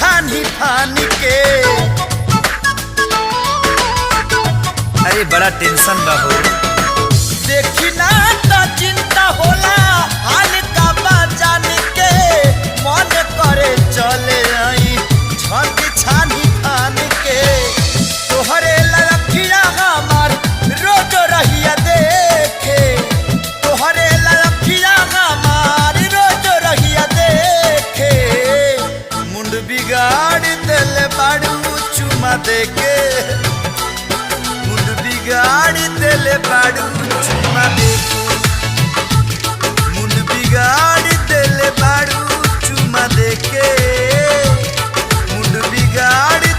छानी फानी के। अरे बड़ा टेंशन बा हो, देखी ना तो चिंता होला हाल का जान के। मन करे चले आई छत छानी फान के। तोहरे लड़किया हमार रोज रहिया देखे, तोहरे लड़किया हमार रोज रहिया देखे। मुंड बिगाड़ दिल बाड़ू चुमा देके, मुंड बिगाड़ दिल बाड़ू चुमा देके, मुंड बिगाड़ दिल बाड़ू चुमा देके, मुंड बिगाड़